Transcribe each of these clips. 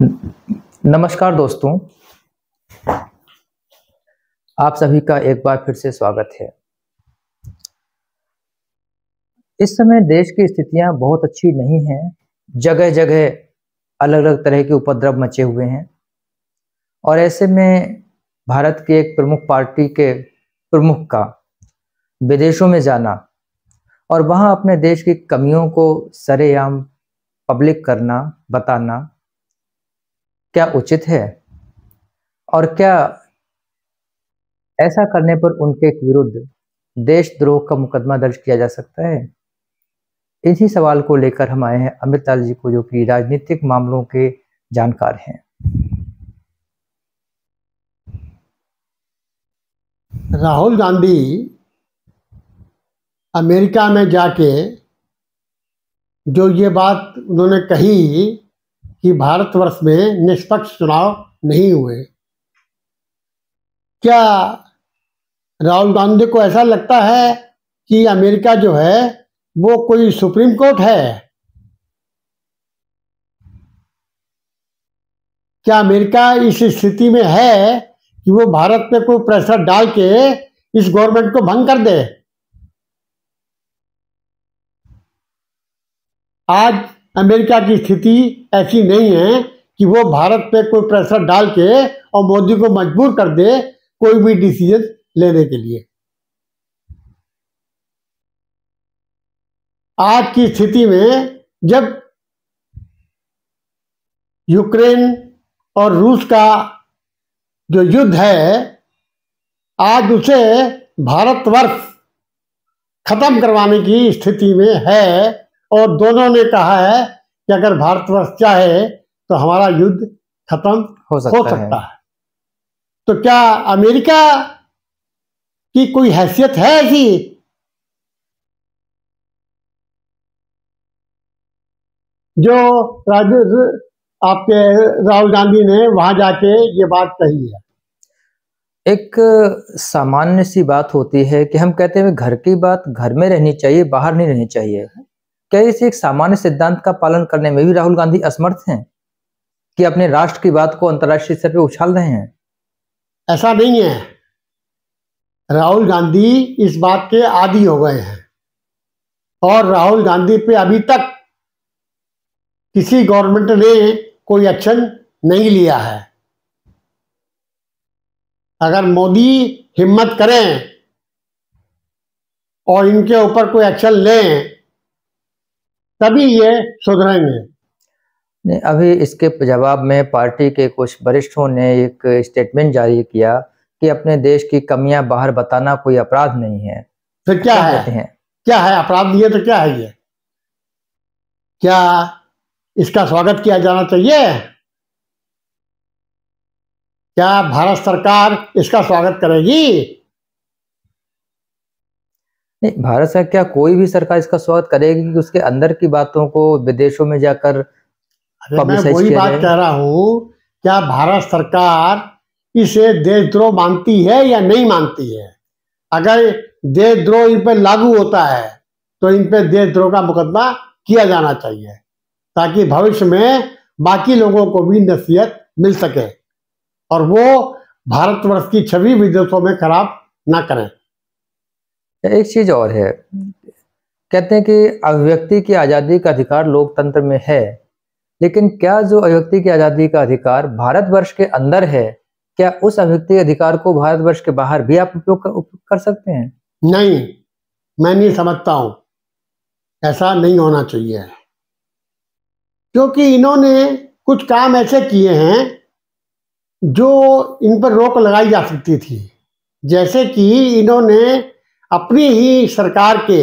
नमस्कार दोस्तों, आप सभी का एक बार फिर से स्वागत है। इस समय देश की स्थितियां बहुत अच्छी नहीं हैं। जगह जगह अलग अलग तरह के उपद्रव मचे हुए हैं और ऐसे में भारत की एक प्रमुख पार्टी के प्रमुख का विदेशों में जाना और वहां अपने देश की कमियों को सरेआम पब्लिक करना, बताना क्या उचित है? और क्या ऐसा करने पर उनके विरुद्ध देशद्रोह का मुकदमा दर्ज किया जा सकता है? इसी सवाल को लेकर हम आए हैं अमृतलाल जी को, जो कि राजनीतिक मामलों के जानकार हैं। राहुल गांधी अमेरिका में जाके जो ये बात उन्होंने कही कि भारतवर्ष में निष्पक्ष चुनाव नहीं हुए, क्या राहुल गांधी को ऐसा लगता है कि अमेरिका जो है वो कोई सुप्रीम कोर्ट है? क्या अमेरिका इस स्थिति में है कि वो भारत पे कोई प्रेशर डाल के इस गवर्नमेंट को भंग कर दे? आज अमेरिका की स्थिति ऐसी नहीं है कि वो भारत पे कोई प्रेशर डाल के और मोदी को मजबूर कर दे कोई भी डिसीजन लेने के लिए। आज की स्थिति में जब यूक्रेन और रूस का जो युद्ध है, आज उसे भारतवर्ष खत्म करवाने की स्थिति में है और दोनों ने कहा है कि अगर भारतवर्ष चाहे तो हमारा युद्ध खत्म हो सकता है। तो क्या अमेरिका की कोई हैसियत है ऐसी? जो आपके राहुल गांधी ने वहां जाके ये बात कही है। एक सामान्य सी बात होती है कि हम कहते हैं घर की बात घर में रहनी चाहिए, बाहर नहीं रहनी चाहिए। क्या इस एक सामान्य सिद्धांत का पालन करने में भी राहुल गांधी असमर्थ हैं कि अपने राष्ट्र की बात को अंतर्राष्ट्रीय स्तर पर उछाल रहे हैं? ऐसा नहीं है। राहुल गांधी इस बात के आदी हो गए हैं और राहुल गांधी पे अभी तक किसी गवर्नमेंट ने कोई एक्शन नहीं लिया है। अगर मोदी हिम्मत करें और इनके ऊपर कोई एक्शन लें तभी ये सुधरेंगे। नहीं, अभी इसके जवाब में पार्टी के कुछ वरिष्ठों ने एक स्टेटमेंट जारी किया कि अपने देश की कमियां बाहर बताना कोई अपराध नहीं है। फिर क्या है? क्या है अपराध नहीं है तो क्या है ये? क्या इसका स्वागत किया जाना चाहिए? क्या भारत सरकार इसका स्वागत करेगी? नहीं, भारत सरकार क्या कोई भी सरकार इसका स्वागत करेगी कि उसके अंदर की बातों को विदेशों में जाकर मैं वही बात कह रहा हूं, क्या भारत सरकार इसे देशद्रोह मानती है या नहीं मानती है? अगर देशद्रोह इन पर लागू होता है तो इन पर देशद्रोह का मुकदमा किया जाना चाहिए ताकि भविष्य में बाकी लोगों को भी नसीहत मिल सके और वो भारतवर्ष की छवि विदेशों में खराब ना करें। एक चीज और है, कहते हैं कि अभिव्यक्ति की आजादी का अधिकार लोकतंत्र में है, लेकिन क्या जो अभिव्यक्ति की आजादी का अधिकार भारतवर्ष के अंदर है, क्या उस अभिव्यक्ति अधिकार को भारतवर्ष के बाहर भी आप उपयोग कर सकते हैं? नहीं, मैं नहीं समझता हूं, ऐसा नहीं होना चाहिए, क्योंकि इन्होंने कुछ काम ऐसे किए हैं जो इन पर रोक लगाई जा सकती थी। जैसे कि इन्होंने अपनी ही सरकार के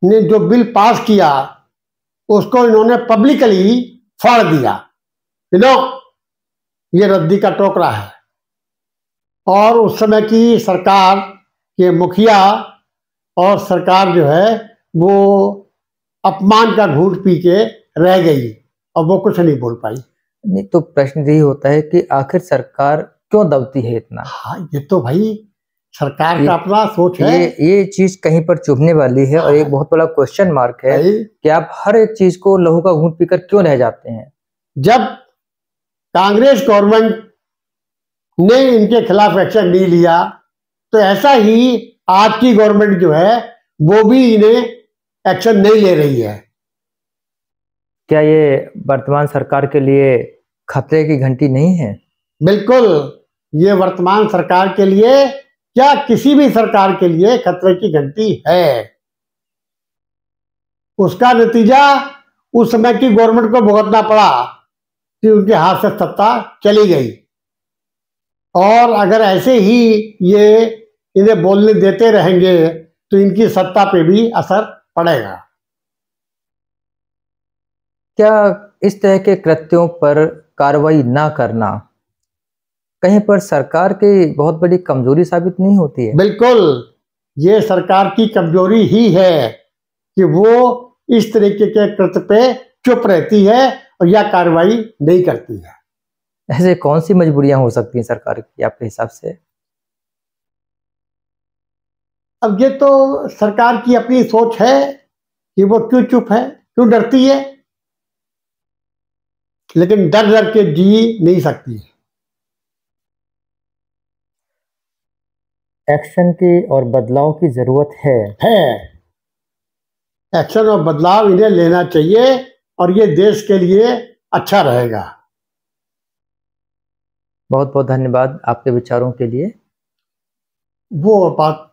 ने जो बिल पास किया उसको इन्होंने पब्लिकली फाड़ दिया। ये रद्दी का टोकरा है और उस समय की सरकार के मुखिया और सरकार जो है वो अपमान का घूंट पी के रह गई और वो कुछ नहीं बोल पाई। नहीं, तो प्रश्न यही होता है कि आखिर सरकार क्यों दबती है इतना? हाँ, ये तो भाई सरकार का अपना सोच है। ये चीज कहीं पर चुभने वाली है और एक बहुत बड़ा क्वेश्चन मार्क है कि आप हर एक चीज को लहू का घूंट पीकर क्यों रह जाते हैं। जब कांग्रेस गवर्नमेंट ने इनके खिलाफ एक्शन नहीं लिया तो ऐसा ही आज की गवर्नमेंट जो है वो भी इन्हें एक्शन नहीं ले रही है। क्या ये वर्तमान सरकार के लिए खतरे की घंटी नहीं है? बिल्कुल, ये वर्तमान सरकार के लिए क्या किसी भी सरकार के लिए खतरे की घंटी है। उसका नतीजा उस समय की गवर्नमेंट को भुगतना पड़ा कि उनके हाथ से सत्ता चली गई, और अगर ऐसे ही ये इन्हें बोलने देते रहेंगे तो इनकी सत्ता पे भी असर पड़ेगा। क्या इस तरह के कृत्यों पर कार्रवाई ना करना कहीं पर सरकार की बहुत बड़ी कमजोरी साबित नहीं होती है? बिल्कुल, ये सरकार की कमजोरी ही है कि वो इस तरीके के कृत्य पे चुप रहती है और या कार्रवाई नहीं करती है। ऐसे कौन सी मजबूरियां हो सकती हैं सरकार की आपके हिसाब से? अब ये तो सरकार की अपनी सोच है कि वो क्यों चुप है, क्यों डरती है, लेकिन डर डर के जी नहीं सकती। एक्शन की और बदलाव की जरूरत है। एक्शन और बदलाव इन्हें लेना चाहिए और ये देश के लिए अच्छा रहेगा। बहुत बहुत धन्यवाद आपके विचारों के लिए। वो बात